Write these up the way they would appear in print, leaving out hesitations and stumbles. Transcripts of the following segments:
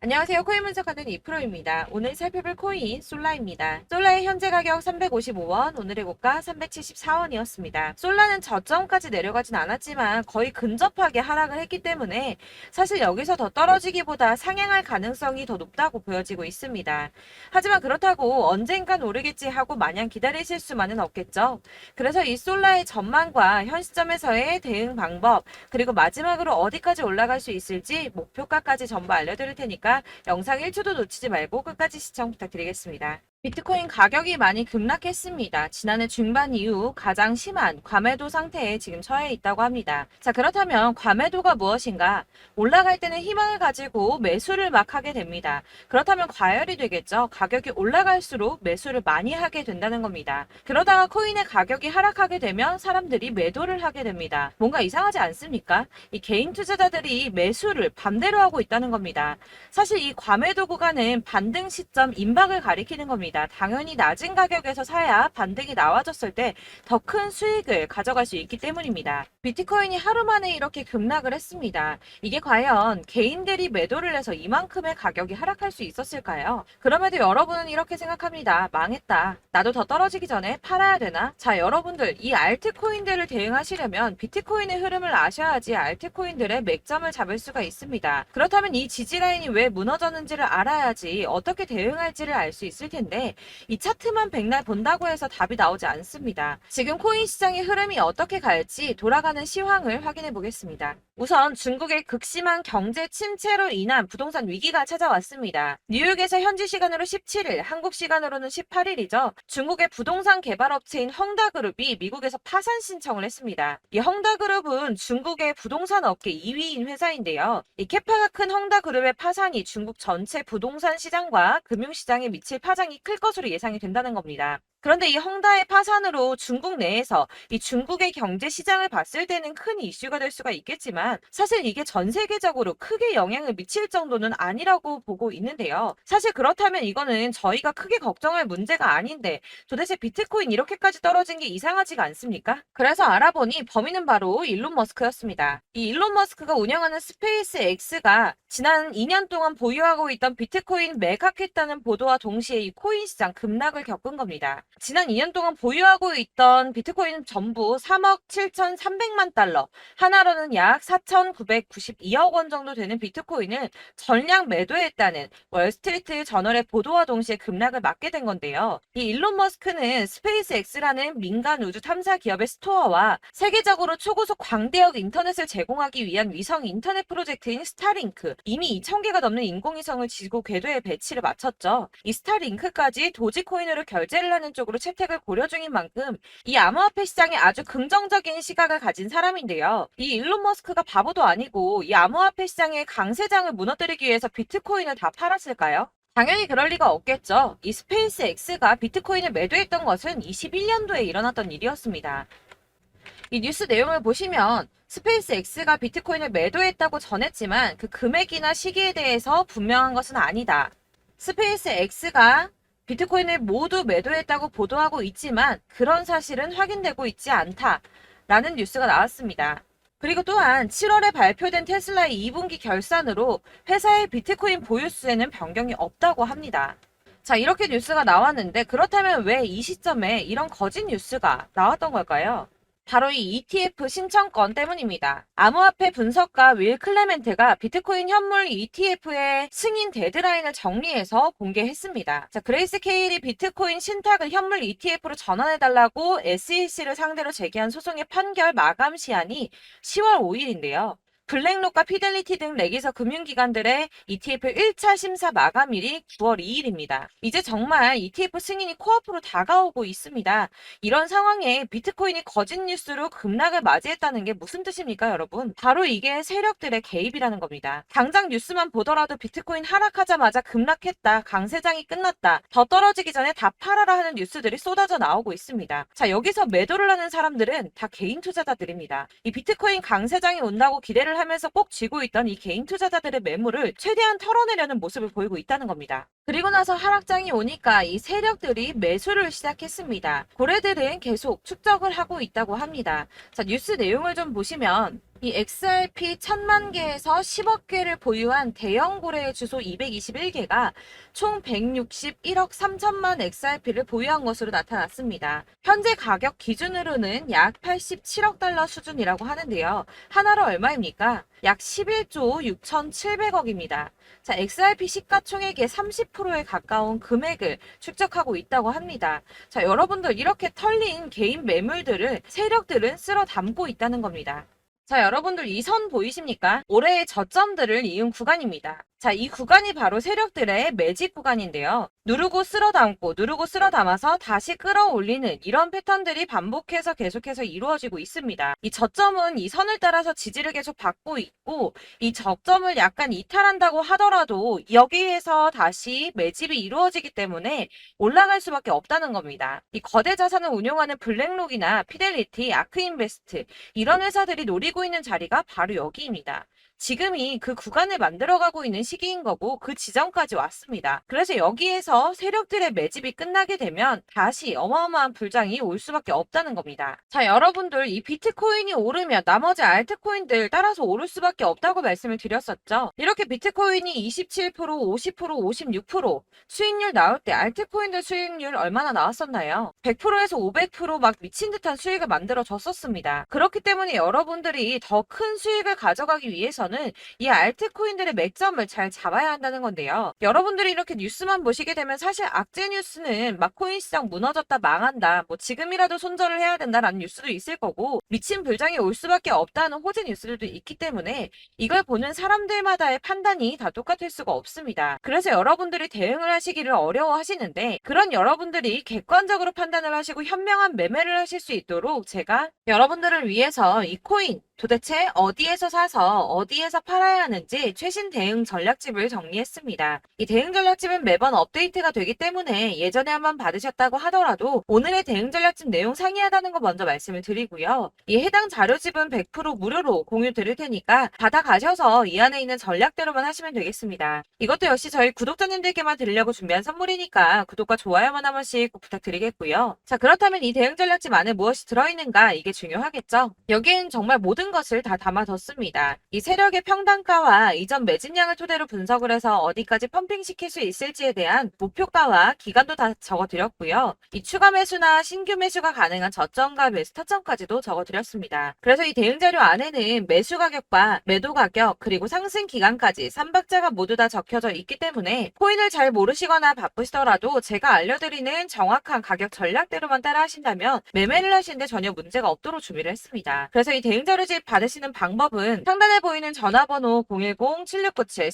안녕하세요. 코인 분석하는 이프로입니다. 오늘 살펴볼 코인 솔라입니다. 솔라의 현재 가격 355원, 오늘의 고가 374원이었습니다. 솔라는 저점까지 내려가진 않았지만 거의 근접하게 하락을 했기 때문에 사실 여기서 더 떨어지기보다 상향할 가능성이 더 높다고 보여지고 있습니다. 하지만 그렇다고 언젠간 오르겠지 하고 마냥 기다리실 수만은 없겠죠. 그래서 이 솔라의 전망과 현 시점에서의 대응 방법, 그리고 마지막으로 어디까지 올라갈 수 있을지 목표가까지 전부 알려드릴 테니까 영상 1초도 놓치지 말고 끝까지 시청 부탁드리겠습니다. 비트코인 가격이 많이 급락했습니다. 지난해 중반 이후 가장 심한 과매도 상태에 지금 처해 있다고 합니다. 자, 그렇다면 과매도가 무엇인가? 올라갈 때는 희망을 가지고 매수를 막 하게 됩니다. 그렇다면 과열이 되겠죠. 가격이 올라갈수록 매수를 많이 하게 된다는 겁니다. 그러다가 코인의 가격이 하락하게 되면 사람들이 매도를 하게 됩니다. 뭔가 이상하지 않습니까? 이 개인 투자자들이 매수를 반대로 하고 있다는 겁니다. 사실 이 과매도 구간은 반등 시점 임박을 가리키는 겁니다. 당연히 낮은 가격에서 사야 반등이 나와줬을 때 더 큰 수익을 가져갈 수 있기 때문입니다. 비트코인이 하루 만에 이렇게 급락을 했습니다. 이게 과연 개인들이 매도를 해서 이만큼의 가격이 하락할 수 있었을까요? 그럼에도 여러분은 이렇게 생각합니다. 망했다. 나도 더 떨어지기 전에 팔아야 되나? 자, 여러분들 이 알트코인들을 대응하시려면 비트코인의 흐름을 아셔야지 알트코인들의 맥점을 잡을 수가 있습니다. 그렇다면 이 지지라인이 왜 무너졌는지를 알아야지 어떻게 대응할지를 알 수 있을 텐데 이 차트만 백날 본다고 해서 답이 나오지 않습니다. 지금 코인 시장의 흐름이 어떻게 갈지 돌아가는 시황을 확인해 보겠습니다. 우선 중국의 극심한 경제 침체로 인한 부동산 위기가 찾아왔습니다. 뉴욕에서 현지 시간으로 17일, 한국 시간으로는 18일이죠. 중국의 부동산 개발업체인 헝다그룹이 미국에서 파산 신청을 했습니다. 이 헝다그룹은 중국의 부동산 업계 2위인 회사인데요. 이 캐파가 큰 헝다그룹의 파산이 중국 전체 부동산 시장과 금융시장에 미칠 파장이 클 것으로 예상이 된다는 겁니다. 그런데 이 헝다의 파산으로 중국 내에서 이 중국의 경제 시장을 봤을 때는 큰 이슈가 될 수가 있겠지만 사실 이게 전 세계적으로 크게 영향을 미칠 정도는 아니라고 보고 있는데요. 사실 그렇다면 이거는 저희가 크게 걱정할 문제가 아닌데 도대체 비트코인 이렇게까지 떨어진 게 이상하지가 않습니까? 그래서 알아보니 범인은 바로 일론 머스크였습니다. 이 일론 머스크가 운영하는 스페이스 X가 지난 2년 동안 보유하고 있던 비트코인 매각했다는 보도와 동시에 이 코인 시장 급락을 겪은 겁니다. 지난 2년 동안 보유하고 있던 비트코인은 전부 3억 7,300만 달러, 하나로는 약 4,992억 원 정도 되는 비트코인을 전량 매도했다는 월스트리트 저널의 보도와 동시에 급락을 맞게 된 건데요. 이 일론 머스크는 스페이스X라는 민간 우주 탐사 기업의 스토어와 세계적으로 초고속 광대역 인터넷을 제공하기 위한 위성 인터넷 프로젝트인 스타링크, 이미 2,000개가 넘는 인공위성을 지구 궤도에 배치를 마쳤죠. 이 스타링크까지 도지코인으로 결제를 하는 쪽으로 채택을 고려 중인 만큼 이 암호화폐 시장에 아주 긍정적인 시각을 가진 사람인데요. 이 일론 머스크가 바보도 아니고 이 암호화폐 시장의 강세장을 무너뜨리기 위해서 비트코인을 다 팔았을까요? 당연히 그럴 리가 없겠죠. 이 스페이스 X가 비트코인을 매도했던 것은 21년도에 일어났던 일이었습니다. 이 뉴스 내용을 보시면 스페이스 X가 비트코인을 매도했다고 전했지만 그 금액이나 시기에 대해서 분명한 것은 아니다. 스페이스 X가 비트코인을 모두 매도했다고 보도하고 있지만 그런 사실은 확인되고 있지 않다라는 뉴스가 나왔습니다. 그리고 또한 7월에 발표된 테슬라의 2분기 결산으로 회사의 비트코인 보유수에는 변경이 없다고 합니다. 자, 이렇게 뉴스가 나왔는데 그렇다면 왜 이 시점에 이런 거짓 뉴스가 나왔던 걸까요? 바로 이 ETF 신청권 때문입니다. 암호화폐 분석가 윌 클레멘트가 비트코인 현물 ETF의 승인 데드라인을 정리해서 공개했습니다. 자, 그레이스 케일이 비트코인 신탁을 현물 ETF로 전환해달라고 SEC를 상대로 제기한 소송의 판결 마감 시한이 10월 5일인데요. 블랙록과 피델리티 등 레기서 금융기관들의 ETF 1차 심사 마감일이 9월 2일입니다. 이제 정말 ETF 승인이 코앞으로 다가오고 있습니다. 이런 상황에 비트코인이 거짓 뉴스로 급락을 맞이했다는 게 무슨 뜻입니까, 여러분? 바로 이게 세력들의 개입이라는 겁니다. 당장 뉴스만 보더라도 비트코인 하락하자마자 급락했다, 강세장이 끝났다, 더 떨어지기 전에 다 팔아라 하는 뉴스들이 쏟아져 나오고 있습니다. 자, 여기서 매도를 하는 사람들은 다 개인 투자자들입니다. 이 비트코인 강세장이 온다고 기대를 하면서 꼭 쥐고 있던 이 개인 투자자들의 매물을 최대한 털어내려는 모습을 보이고 있다는 겁니다. 그리고 나서 하락장이 오니까 이 세력들이 매수를 시작했습니다. 고래들은 계속 축적을 하고 있다고 합니다. 자, 뉴스 내용을 좀 보시면 이 XRP 1000만 개에서 10억 개를 보유한 대형 고래의 주소 221개가 총 161억 3천만 XRP를 보유한 것으로 나타났습니다. 현재 가격 기준으로는 약 87억 달러 수준이라고 하는데요. 하나로 얼마입니까? 약 11조 6,700억입니다. 자, XRP 시가총액의 30%에 가까운 금액을 축적하고 있다고 합니다. 자, 여러분들 이렇게 털린 개인 매물들을 세력들은 쓸어 담고 있다는 겁니다. 자, 여러분들 이 선 보이십니까? 올해의 저점들을 이은 구간입니다. 자, 이 구간이 바로 세력들의 매집 구간인데요. 누르고 쓸어 담고 누르고 쓸어 담아서 다시 끌어올리는 이런 패턴들이 반복해서 계속해서 이루어지고 있습니다. 이 저점은 이 선을 따라서 지지를 계속 받고 있고 이 저점을 약간 이탈한다고 하더라도 여기에서 다시 매집이 이루어지기 때문에 올라갈 수밖에 없다는 겁니다. 이 거대 자산을 운용하는 블랙록이나 피델리티, 아크인베스트 이런 회사들이 노리고 있는 자리가 바로 여기입니다. 지금이 그 구간을 만들어가고 있는 시기인 거고 그 지점까지 왔습니다. 그래서 여기에서 세력들의 매집이 끝나게 되면 다시 어마어마한 불장이 올 수밖에 없다는 겁니다. 자, 여러분들 이 비트코인이 오르면 나머지 알트코인들 따라서 오를 수밖에 없다고 말씀을 드렸었죠. 이렇게 비트코인이 27%, 50%, 56% 수익률 나올 때 알트코인들 수익률 얼마나 나왔었나요? 100%에서 500%막 미친 듯한 수익을 만들어 줬었습니다. 그렇기 때문에 여러분들이 더 큰 수익을 가져가기 위해서는 이 알트코인들의 맥점을 잘 잡아야 한다는 건데요. 여러분들이 이렇게 뉴스만 보시게 되면 사실 악재 뉴스는 막 코인 시장 무너졌다 망한다 뭐 지금이라도 손절을 해야 된다라는 뉴스도 있을 거고 미친 불장이 올 수밖에 없다는 호재 뉴스들도 있기 때문에 이걸 보는 사람들마다의 판단이 다 똑같을 수가 없습니다. 그래서 여러분들이 대응을 하시기를 어려워하시는데 그런 여러분들이 객관적으로 판단을 하시고 현명한 매매를 하실 수 있도록 제가 여러분들을 위해서 이 코인 도대체 어디에서 사서 어디에서 팔아야 하는지 최신 대응 전략집을 정리했습니다. 이 대응 전략집은 매번 업데이트가 되기 때문에 예전에 한번 받으셨다고 하더라도 오늘의 대응 전략집 내용 상이하다는 거 먼저 말씀을 드리고요. 이 해당 자료집은 100% 무료로 공유 드릴 테니까 받아가셔서 이 안에 있는 전략대로만 하시면 되겠습니다. 이것도 역시 저희 구독자님들께만 드리려고 준비한 선물이니까 구독과 좋아요만 한 번씩 꼭 부탁드리겠고요. 자, 그렇다면 이 대응 전략집 안에 무엇이 들어있는가 이게 중요하겠죠? 여기엔 정말 모든 것을 다 담아뒀습니다. 이 세력의 평단가와 이전 매집량을 토대로 분석을 해서 어디까지 펌핑시킬 수 있을지에 대한 목표가와 기간도 다 적어드렸고요. 이 추가 매수나 신규 매수가 가능한 저점과 매수 타점까지도 적어드렸습니다. 그래서 이 대응 자료 안에는 매수 가격과 매도 가격 그리고 상승 기간까지 3박자가 모두 다 적혀져 있기 때문에 코인을 잘 모르시거나 바쁘시더라도 제가 알려드리는 정확한 가격 전략대로만 따라 하신다면 매매를 하시는데 전혀 문제가 없도록 준비를 했습니다. 그래서 이 대응 자료집 받으시는 방법은 상단에 보이는 전화번호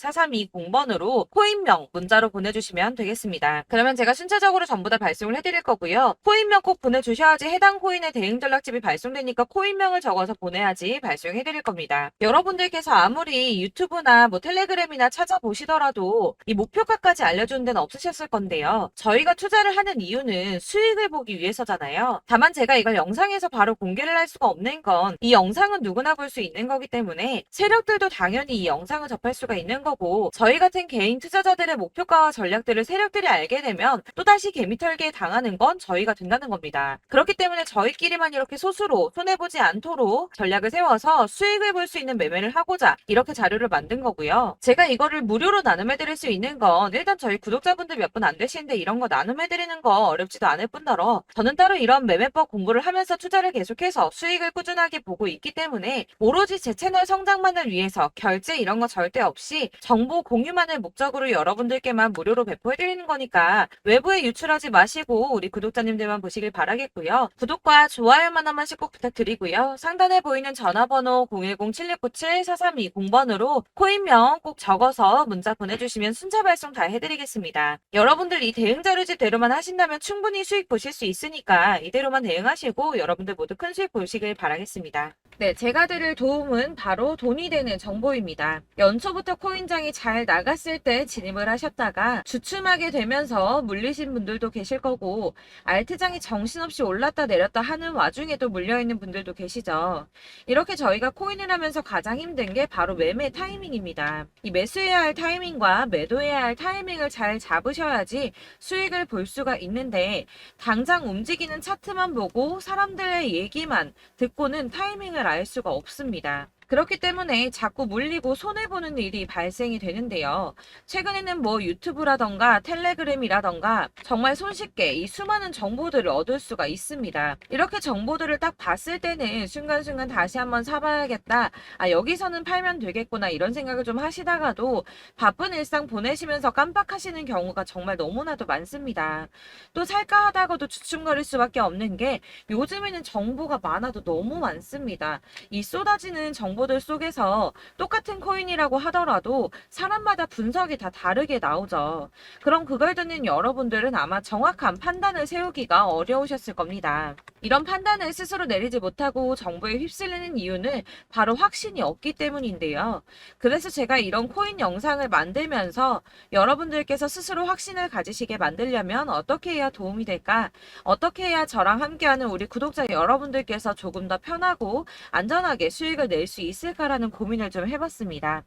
010-7697-4320번으로 코인명 문자로 보내주시면 되겠습니다. 그러면 제가 순차적으로 전부 다 발송을 해드릴 거고요. 코인명 꼭 보내주셔야지 해당 코인의 대응 전략집이 발송되니까 코인명을 적어서 보내야지 발송해드릴 겁니다. 여러분들께서 아무리 유튜브나 뭐 텔레그램이나 찾아보시더라도 이 목표가까지 알려주는 데는 없으셨을 건데요. 저희가 투자를 하는 이유는 수익을 보기 위해서잖아요. 다만 제가 이걸 영상에서 바로 공개를 할 수가 없는 건 이 영상은 누구나 볼 수 있는 거기 때문에 세력들도 당연히 이 영상을 접할 수가 있는 거고 저희 같은 개인 투자자들의 목표가와 전략들을 세력들이 알게 되면 또다시 개미털기에 당하는 건 저희가 된다는 겁니다. 그렇기 때문에 저희끼리만 이렇게 소수로 손해보지 않도록 전략을 세워서 수익을 볼 수 있는 매매를 하고자 이렇게 자료를 만든 거고요. 제가 이거를 무료로 나눔해드릴 수 있는 건 일단 저희 구독자분들 몇 분 안 되시는데 이런 거 나눔해드리는 거 어렵지도 않을 뿐더러 저는 따로 이런 매매법 공부를 하면서 투자를 계속해서 수익을 꾸준하게 보고 있기 때문에 오로지 제 채널 성장만을 위해서 결제 이런 거 절대 없이 정보 공유만을 목적으로 여러분들께만 무료로 배포해드리는 거니까 외부에 유출하지 마시고 우리 구독자님들만 보시길 바라겠고요. 구독과 좋아요만 한 번씩 꼭 부탁드리고요. 상단에 보이는 전화번호 010-7697-4320번으로 코인명 꼭 적어서 문자 보내주시면 순차 발송 다 해드리겠습니다. 여러분들 이 대응 자료집대로만 하신다면 충분히 수익 보실 수 있으니까 이대로만 대응하시고 여러분들 모두 큰 수익 보시길 바라겠습니다. 네, 제가 드릴 도움은 바로 돈이 되는 정보입니다. 연초부터 코인장이 잘 나갔을 때 진입을 하셨다가 주춤하게 되면서 물리신 분들도 계실 거고 알트장이 정신없이 올랐다 내렸다 하는 와중에도 물려있는 분들도 계시죠. 이렇게 저희가 코인을 하면서 가장 힘든 게 바로 매매 타이밍입니다. 이 매수해야 할 타이밍과 매도해야 할 타이밍을 잘 잡으셔야지 수익을 볼 수가 있는데 당장 움직이는 차트만 보고 사람들의 얘기만 듣고는 타이밍을 알 수가 없습니다. 그렇기 때문에 자꾸 물리고 손해보는 일이 발생이 되는데요. 최근에는 뭐 유튜브라던가 텔레그램이라던가 정말 손쉽게 이 수많은 정보들을 얻을 수가 있습니다. 이렇게 정보들을 딱 봤을 때는 순간순간 다시 한번 사봐야겠다. 아, 여기서는 팔면 되겠구나. 이런 생각을 좀 하시다가도 바쁜 일상 보내시면서 깜빡하시는 경우가 정말 너무나도 많습니다. 또 살까 하다가도 주춤거릴 수밖에 없는 게 요즘에는 정보가 많아도 너무 많습니다. 이 쏟아지는 정보들 속에서 똑같은 코인이라고 하더라도 사람마다 분석이 다 다르게 나오죠. 그럼 그걸 듣는 여러분들은 아마 정확한 판단을 세우기가 어려우셨을 겁니다. 이런 판단을 스스로 내리지 못하고 정보에 휩쓸리는 이유는 바로 확신이 없기 때문인데요. 그래서 제가 이런 코인 영상을 만들면서 여러분들께서 스스로 확신을 가지시게 만들려면 어떻게 해야 도움이 될까? 어떻게 해야 저랑 함께하는 우리 구독자 여러분들께서 조금 더 편하고 안전하게 수익을 낼 수 있을까라는 고민을 좀 해봤습니다.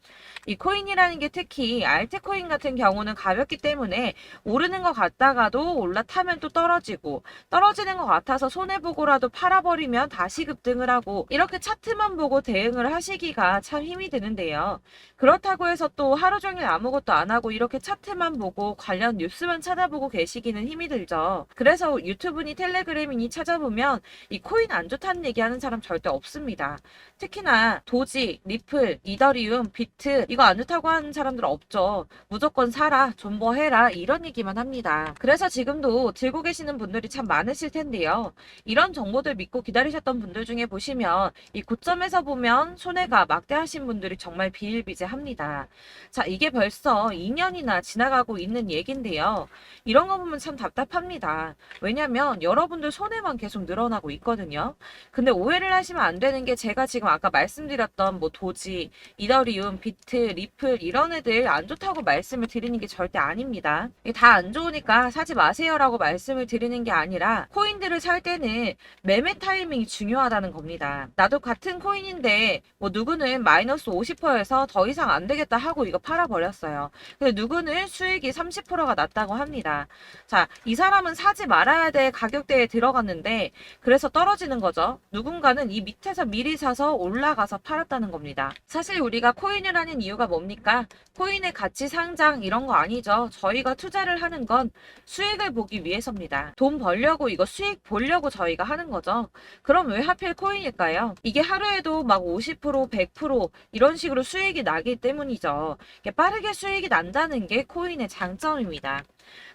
이 코인이라는 게 특히 알트코인 같은 경우는 가볍기 때문에 오르는 것 같다가도 올라타면 또 떨어지고 떨어지는 것 같아서 손해보고라도 팔아버리면 다시 급등을 하고 이렇게 차트만 보고 대응을 하시기가 참 힘이 드는데요. 그렇다고 해서 또 하루 종일 아무것도 안 하고 이렇게 차트만 보고 관련 뉴스만 찾아보고 계시기는 힘이 들죠. 그래서 유튜브니 텔레그램이니 찾아보면 이 코인 안 좋다는 얘기하는 사람 절대 없습니다. 특히나 도지, 리플, 이더리움, 비트 이거 안 좋다고 하는 사람들 없죠. 무조건 사라, 존버해라 이런 얘기만 합니다. 그래서 지금도 들고 계시는 분들이 참 많으실 텐데요. 이런 정보들 믿고 기다리셨던 분들 중에 보시면 이 고점에서 보면 손해가 막대하신 분들이 정말 비일비재합니다. 자, 이게 벌써 2년이나 지나가고 있는 얘긴데요. 이런 거 보면 참 답답합니다. 왜냐면 여러분들 손해만 계속 늘어나고 있거든요. 근데 오해를 하시면 안 되는 게 제가 지금 아까 말씀드렸던 뭐 도지, 이더리움, 비트, 리플 이런 애들 안 좋다고 말씀을 드리는 게 절대 아닙니다. 다 안 좋으니까 사지 마세요라고 말씀을 드리는 게 아니라 코인들을 살 때는 매매 타이밍이 중요하다는 겁니다. 나도 같은 코인인데 뭐 누구는 마이너스 50%에서 더 이상 안 되겠다 하고 이거 팔아버렸어요. 근데 누구는 수익이 30%가 났다고 합니다. 자, 이 사람은 사지 말아야 될 가격대에 들어갔는데 그래서 떨어지는 거죠. 누군가는 이 밑에서 미리 사서 올라가서 팔았다는 겁니다. 사실 우리가 코인을 하는 이유가 뭡니까? 코인의 가치 상장 이런 거 아니죠. 저희가 투자를 하는 건 수익을 보기 위해서입니다. 돈 벌려고 이거 수익 보려고 저희가 하는 거죠. 그럼 왜 하필 코인일까요? 이게 하루에도 막 50%, 100% 이런 식으로 수익이 나기 때문이죠. 빠르게 수익이 난다는 게 코인의 장점입니다.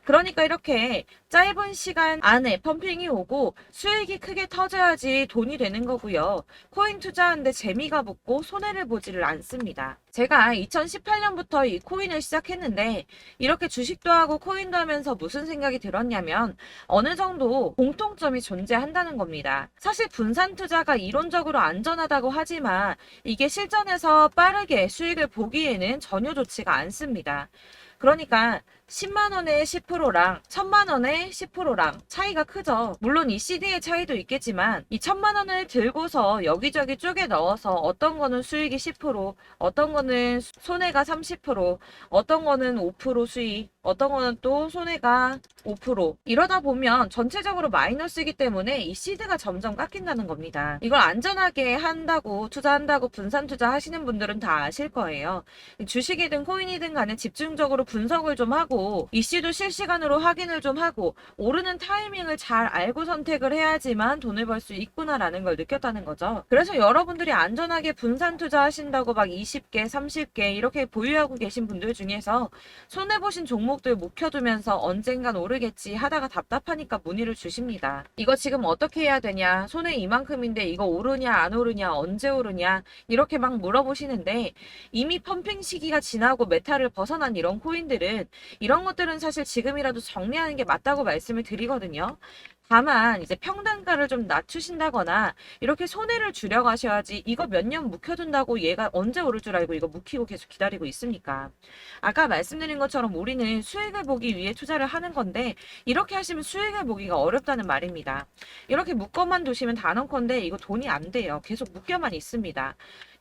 그러니까 이렇게 짧은 시간 안에 펌핑이 오고 수익이 크게 터져야지 돈이 되는 거고요. 코인 투자하는데 재미가 붙고 손해를 보지를 않습니다. 제가 2018년부터 이 코인을 시작했는데 이렇게 주식도 하고 코인도 하면서 무슨 생각이 들었냐면 어느 정도 공통점이 존재한다는 겁니다. 사실 분산 투자가 이론적으로 안전하다고 하지만 이게 실전에서 빠르게 수익을 보기에는 전혀 좋지가 않습니다. 그러니까 10만 원의 10%랑 1000만 원의 10%랑 차이가 크죠. 물론 이 CD의 차이도 있겠지만 이 1000만 원을 들고서 여기저기 쪼개 넣어서 어떤 거는 수익이 10%, 어떤 거는 손해가 30%, 어떤 거는 5% 수익, 어떤 거는 또 손해가 5% 이러다 보면 전체적으로 마이너스이기 때문에 이 시드가 점점 깎인다는 겁니다. 이걸 안전하게 한다고 투자한다고 분산 투자하시는 분들은 다 아실 거예요. 주식이든 코인이든 간에 집중적으로 분석을 좀 하고 이슈도 실시간으로 확인을 좀 하고 오르는 타이밍을 잘 알고 선택을 해야지만 돈을 벌 수 있구나라는 걸 느꼈다는 거죠. 그래서 여러분들이 안전하게 분산 투자하신다고 막 20개, 30개 이렇게 보유하고 계신 분들 중에서 손해보신 종목들 묵혀두면서 언젠간 오르겠지 하다가 답답하니까 문의를 주십니다. 이거 지금 어떻게 해야 되냐? 손해 이만큼인데 이거 오르냐 안 오르냐 언제 오르냐 이렇게 막 물어보시는데 이미 펌핑 시기가 지나고 메타를 벗어난 이런 코인들은 이런 것들은 사실 지금이라도 정리하는 게 맞다고 말씀을 드리거든요. 다만 이제 평단가를 좀 낮추신다거나 이렇게 손해를 줄여가셔야지 이거 몇 년 묵혀둔다고 얘가 언제 오를 줄 알고 이거 묵히고 계속 기다리고 있습니까? 아까 말씀드린 것처럼 우리는 수익을 보기 위해 투자를 하는 건데 이렇게 하시면 수익을 보기가 어렵다는 말입니다. 이렇게 묶어만 두시면 단언컨대 이거 돈이 안 돼요. 계속 묶여만 있습니다.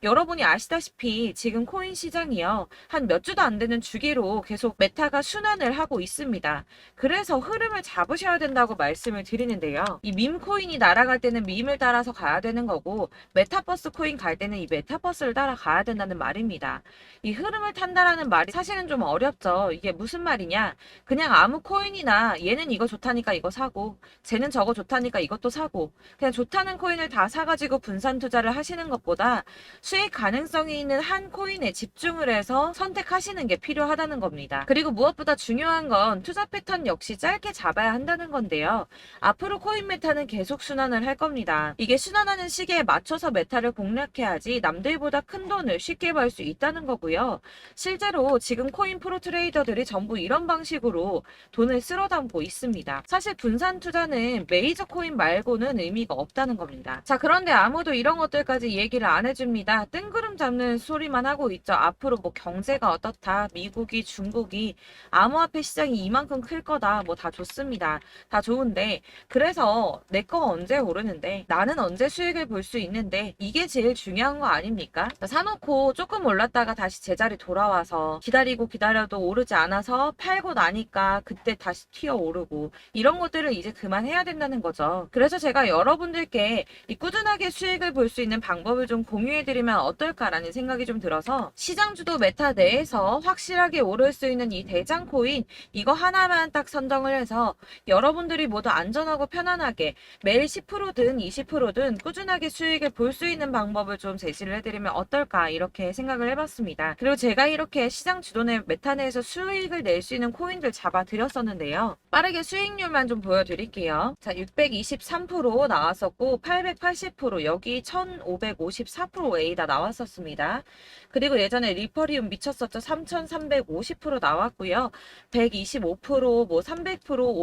여러분이 아시다시피 지금 코인 시장이요. 한 몇 주도 안 되는 주기로 계속 메타가 순환을 하고 있습니다. 그래서 흐름을 잡으셔야 된다고 말씀을 드립니다. 드리는데요. 이 밈 코인이 날아갈 때는 밈을 따라서 가야 되는 거고 메타버스 코인 갈 때는 이 메타버스를 따라가야 된다는 말입니다. 이 흐름을 탄다라는 말이 사실은 좀 어렵죠. 이게 무슨 말이냐? 그냥 아무 코인이나 얘는 이거 좋다니까 이거 사고 쟤는 저거 좋다니까 이것도 사고 그냥 좋다는 코인을 다 사가지고 분산 투자를 하시는 것보다 수익 가능성이 있는 한 코인에 집중을 해서 선택하시는 게 필요하다는 겁니다. 그리고 무엇보다 중요한 건 투자 패턴 역시 짧게 잡아야 한다는 건데요. 앞으로 코인 메타는 계속 순환을 할 겁니다. 이게 순환하는 시기에 맞춰서 메타를 공략해야지 남들보다 큰 돈을 쉽게 벌 수 있다는 거고요. 실제로 지금 코인 프로 트레이더들이 전부 이런 방식으로 돈을 쓸어 담고 있습니다. 사실 분산 투자는 메이저 코인 말고는 의미가 없다는 겁니다. 자, 그런데 아무도 이런 것들까지 얘기를 안 해줍니다. 뜬구름 잡는 소리만 하고 있죠. 앞으로 뭐 경제가 어떻다, 미국이, 중국이, 암호화폐 시장이 이만큼 클 거다, 뭐 다 좋습니다. 다 좋은데 그래서 내 거 언제 오르는데 나는 언제 수익을 볼 수 있는데 이게 제일 중요한 거 아닙니까? 사놓고 조금 올랐다가 다시 제자리 돌아와서 기다리고 기다려도 오르지 않아서 팔고 나니까 그때 다시 튀어 오르고 이런 것들을 이제 그만해야 된다는 거죠. 그래서 제가 여러분들께 이 꾸준하게 수익을 볼 수 있는 방법을 좀 공유해드리면 어떨까라는 생각이 좀 들어서 시장 주도 메타 내에서 확실하게 오를 수 있는 이 대장 코인 이거 하나만 딱 선정을 해서 여러분들이 모두 안전하고 편안하게 매일 10%든 20%든 꾸준하게 수익을 볼 수 있는 방법을 좀 제시를 해드리면 어떨까 이렇게 생각을 해봤습니다. 그리고 제가 이렇게 시장 주도내 메타 내에서 수익을 낼 수 있는 코인들 잡아드렸었는데요. 빠르게 수익률만 좀 보여드릴게요. 자, 623% 나왔었고 880% 여기 1554% A다 나왔었습니다. 그리고 예전에 리퍼리움 미쳤었죠. 3350% 나왔고요. 125%, 뭐 300%,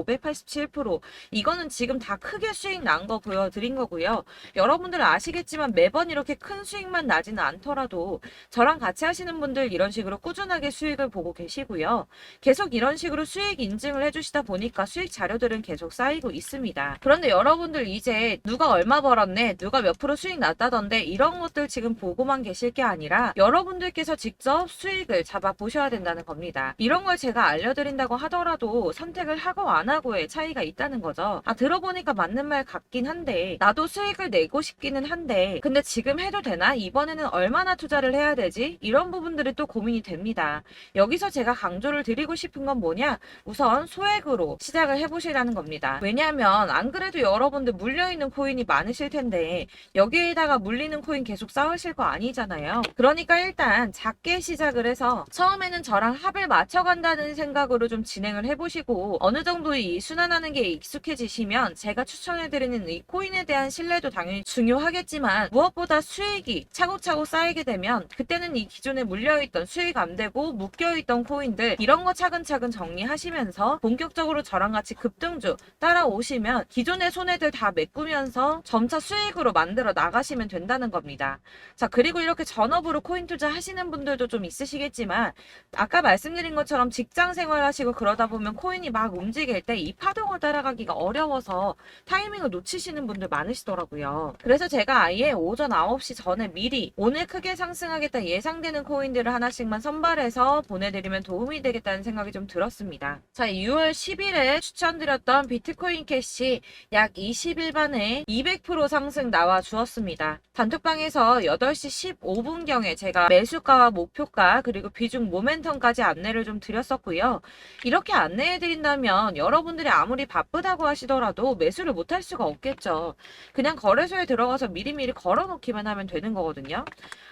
587% 이거는 지금 다 크게 수익 난 거 보여드린 거고요. 여러분들은 아시겠지만 매번 이렇게 큰 수익만 나지는 않더라도 저랑 같이 하시는 분들 이런 식으로 꾸준하게 수익을 보고 계시고요. 계속 이런 식으로 수익 인증을 해주시다 보니까 수익 자료들은 계속 쌓이고 있습니다. 그런데 여러분들 이제 누가 얼마 벌었네, 누가 몇 프로 수익 났다던데 이런 것들 지금 보고만 계실 게 아니라 여러분들께서 직접 수익을 잡아 보셔야 된다는 겁니다. 이런 걸 제가 알려드린다고 하더라도 선택을 하고 안 하고의 차이가 있다는 거죠. 아, 들어보니까 맞는 말 같긴 한데 나도 수익을 내고 싶기는 한데 근데 지금 해도 되나? 이번에는 얼마나 투자를 해야 되지? 이런 부분들이 또 고민이 됩니다. 여기서 제가 강조를 드리고 싶은 건 뭐냐? 우선 소액으로 시작을 해보시라는 겁니다. 왜냐하면 안 그래도 여러분들 물려있는 코인이 많으실 텐데 여기에다가 물리는 코인 계속 쌓으실 거 아니잖아요. 그러니까 일단 작게 시작을 해서 처음에는 저랑 합을 맞춰간다는 생각으로 좀 진행을 해보시고 어느 정도 이 순환하는 게 익숙해지시면 제가 추천해드리는 이 코인에 대한 신뢰도 당연히 중요하겠지만 무엇보다 수익이 차곡차곡 쌓이게 되면 그때는 이 기존에 물려있던 수익 안 되고 묶여있던 코인들 이런 거 차근차근 정리하시면서 본격적으로 저랑 같이 급등주 따라오시면 기존의 손해들 다 메꾸면서 점차 수익으로 만들어 나가시면 된다는 겁니다. 자, 그리고 이렇게 전업으로 코인 투자 하시는 분들도 좀 있으시겠지만 아까 말씀드린 것처럼 직장 생활하시고 그러다 보면 코인이 막 움직일 때 이 파동을 따라가기가 어려워서 타이밍을 놓치시는 분들 많으시더라고요. 그래서 제가 아예 오전 9시 전에 미리 오늘 크게 상승하겠다 예상되는 코인들을 하나씩만 선발해서 보내드리면 도움이 되겠다는 생각이 좀 들었습니다. 자, 6월 10일에 추천드렸던 비트코인 캐시 약 20일 만에 200% 상승 나와 주었습니다. 단톡방에서 8시 15분경에 제가 매수가와 목표가 그리고 비중 모멘텀까지 안내를 좀 드렸었고요. 이렇게 안내해드린다면 여러분들이 아무리 바쁘다고 하시더라도 매수를 못할 수가 없겠죠. 그냥 거래소에 들어가서 미리미리 걸어놓기만 하면 되는 거거든요.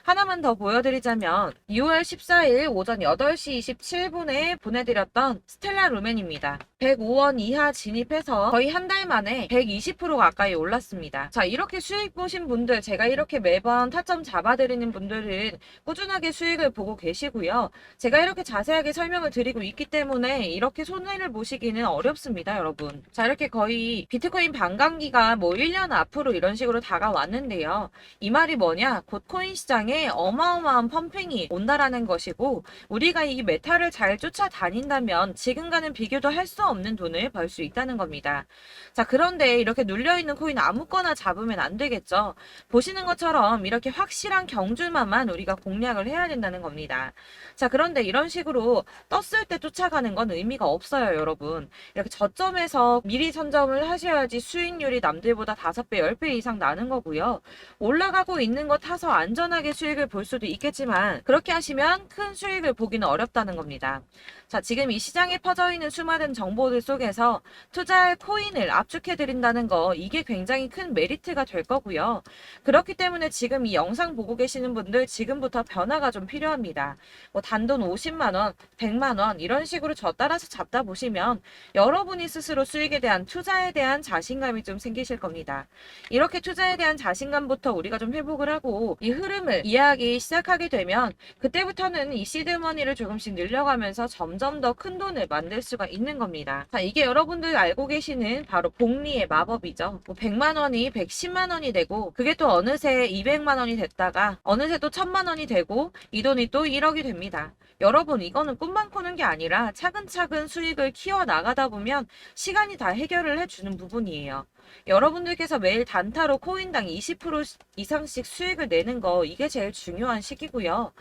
하나만 더 보여드리자면 6월 14일 오전 8시 27분에 보내드렸던 스텔라 루멘입니다. 105원 이하 진입해서 거의 한 달 만에 120% 가까이 올랐습니다. 자, 이렇게 수익 보신 분들 제가 이렇게 매번 타점 잡아드리는 분들은 꾸준하게 수익을 보고 계시고요. 제가 이렇게 자세하게 설명을 드리고 있기 때문에 이렇게 손해를 보시기는 어렵습니다, 여러분. 자, 이렇게 거의 비트코인 반감기가 뭐 1년 앞으로 이런 식으로 다가왔는데요. 이 말이 뭐냐? 곧 코인 시장에 어마어마한 펌핑이 온다라는 것이고 우리가 이 메타를 잘 쫓아다닌다면 지금과는 비교도 할 수 없는 없는 돈을 벌 수 있다는 겁니다. 자, 그런데 이렇게 눌려있는 코인 아무거나 잡으면 안 되겠죠. 보시는 것처럼 이렇게 확실한 경주만만 우리가 공략을 해야 된다는 겁니다. 자, 그런데 이런 식으로 떴을 때 쫓아가는 건 의미가 없어요, 여러분. 이렇게 저점에서 미리 선점을 하셔야지 수익률이 남들보다 5배, 10배 이상 나는 거고요. 올라가고 있는 거 타서 안전하게 수익을 볼 수도 있겠지만 그렇게 하시면 큰 수익을 보기는 어렵다는 겁니다. 자, 지금 이 시장에 퍼져 있는 수많은 정보들 속에서 투자할 코인을 압축해 드린다는 거, 이게 굉장히 큰 메리트가 될 거고요. 그렇기 때문에 지금 이 영상 보고 계시는 분들 지금부터 변화가 좀 필요합니다. 뭐 단돈 50만 원, 100만 원 이런 식으로 저 따라서 잡다 보시면 여러분이 스스로 수익에 대한, 투자에 대한 자신감이 좀 생기실 겁니다. 이렇게 투자에 대한 자신감부터 우리가 좀 회복을 하고 이 흐름을 이해하기 시작하게 되면 그때부터는 이 시드머니를 조금씩 늘려가면서 점점 더 큰 돈을 만들 수가 있는 겁니다. 자, 이게 여러분들 알고 계시는 바로 복리의 마법이죠. 뭐 100만 원이 110만 원이 되고 그게 또 어느새 200만 원이 됐다가 어느새 또 1000만 원이 되고 이 돈이 또 1억이 됩니다. 여러분, 이거는 꿈만 꾸는 게 아니라 차근차근 수익을 키워 나가다 보면 시간이 다 해결을 해주는 부분이에요. 여러분들께서 매일 단타로 코인당 20% 이상씩 수익을 내는 거, 이게 제일 중요한 시기고요.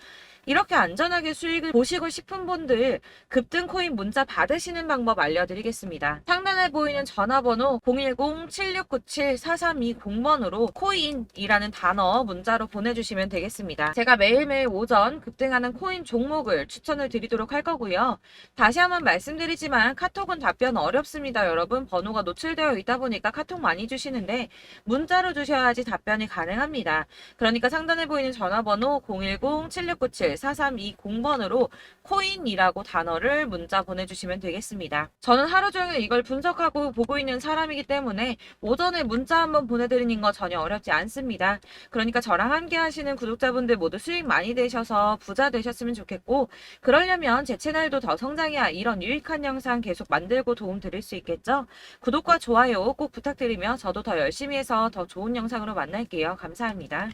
이렇게 안전하게 수익을 보시고 싶은 분들 급등 코인 문자 받으시는 방법 알려드리겠습니다. 상단에 보이는 전화번호 010-7697-4320번으로 코인이라는 단어 문자로 보내주시면 되겠습니다. 제가 매일매일 오전 급등하는 코인 종목을 추천을 드리도록 할 거고요. 다시 한번 말씀드리지만 카톡은 답변 어렵습니다. 여러분, 번호가 노출되어 있다 보니까 카톡 많이 주시는데 문자로 주셔야지 답변이 가능합니다. 그러니까 상단에 보이는 전화번호 010-7697-4320번으로 코인이라고 단어를 문자 보내주시면 되겠습니다. 저는 하루 종일 이걸 분석하고 보고 있는 사람이기 때문에 오전에 문자 한번 보내드리는 거 전혀 어렵지 않습니다. 그러니까 저랑 함께 하시는 구독자분들 모두 수익 많이 되셔서 부자 되셨으면 좋겠고, 그러려면 제 채널도 더 성장해야 이런 유익한 영상 계속 만들고 도움 드릴 수 있겠죠? 구독과 좋아요 꼭 부탁드리며 저도 더 열심히 해서 더 좋은 영상으로 만날게요. 감사합니다.